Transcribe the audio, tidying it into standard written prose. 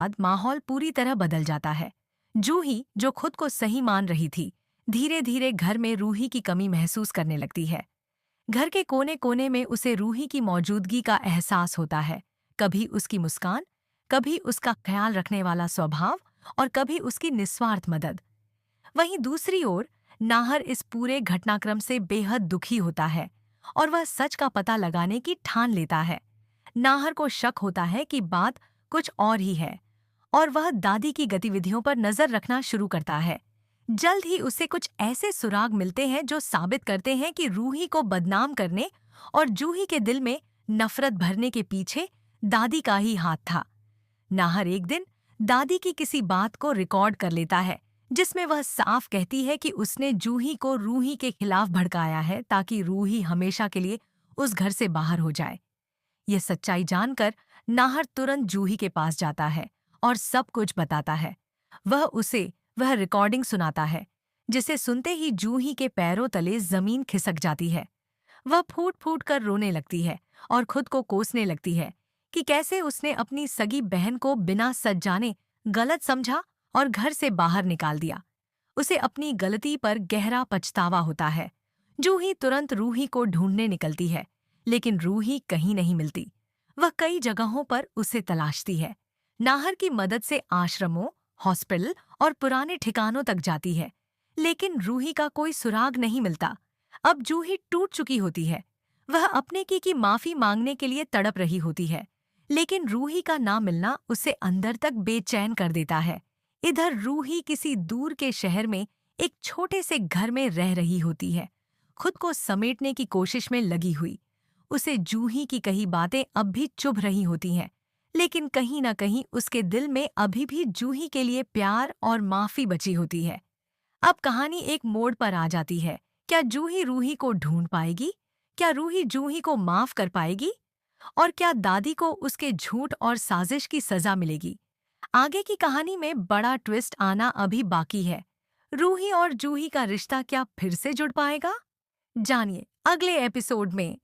बाद माहौल पूरी तरह बदल जाता है। जूही, जो खुद को सही मान रही थी, धीरे धीरे घर में रूही की कमी महसूस करने लगती है। घर के कोने कोने में उसे रूही की मौजूदगी का एहसास होता है। कभी उसकी मुस्कान, कभी उसका ख्याल रखने वाला स्वभाव और कभी उसकी निस्वार्थ मदद। वहीं दूसरी ओर नाहर इस पूरे घटनाक्रम से बेहद दुखी होता है और वह सच का पता लगाने की ठान लेता है। नाहर को शक होता है कि बात कुछ और ही है और वह दादी की गतिविधियों पर नजर रखना शुरू करता है। जल्द ही उसे कुछ ऐसे सुराग मिलते हैं जो साबित करते हैं कि रूही को बदनाम करने और जूही के दिल में नफरत भरने के पीछे दादी का ही हाथ था। नाहर एक दिन दादी की किसी बात को रिकॉर्ड कर लेता है, जिसमें वह साफ कहती है कि उसने जूही को रूही के खिलाफ भड़काया है ताकि रूही हमेशा के लिए उस घर से बाहर हो जाए। ये सच्चाई जानकर नाहर तुरंत जूही के पास जाता है और सब कुछ बताता है। वह उसे वह रिकॉर्डिंग सुनाता है, जिसे सुनते ही जूही के पैरों तले जमीन खिसक जाती है। वह फूट फूट कर रोने लगती है और खुद को कोसने लगती है कि कैसे उसने अपनी सगी बहन को बिना सच जाने गलत समझा और घर से बाहर निकाल दिया। उसे अपनी गलती पर गहरा पछतावा होता है। जूही तुरंत रूही को ढूंढने निकलती है, लेकिन रूही कहीं नहीं मिलती। वह कई जगहों पर उसे तलाशती है। नाहर की मदद से आश्रमों, हॉस्पिटल और पुराने ठिकानों तक जाती है, लेकिन रूही का कोई सुराग नहीं मिलता। अब जूही टूट चुकी होती है। वह अपने की माफी मांगने के लिए तड़प रही होती है, लेकिन रूही का ना मिलना उसे अंदर तक बेचैन कर देता है। इधर रूही किसी दूर के शहर में एक छोटे से घर में रह रही होती है, खुद को समेटने की कोशिश में लगी हुई। उसे जूही की कही बातें अब भी चुभ रही होती हैं, लेकिन कहीं न कहीं उसके दिल में अभी भी जूही के लिए प्यार और माफी बची होती है। अब कहानी एक मोड़ पर आ जाती है। क्या जूही रूही को ढूंढ पाएगी? क्या रूही जूही को माफ कर पाएगी? और क्या दादी को उसके झूठ और साजिश की सजा मिलेगी? आगे की कहानी में बड़ा ट्विस्ट आना अभी बाकी है। रूही और जूही का रिश्ता क्या फिर से जुड़ पाएगा? जानिए अगले एपिसोड में।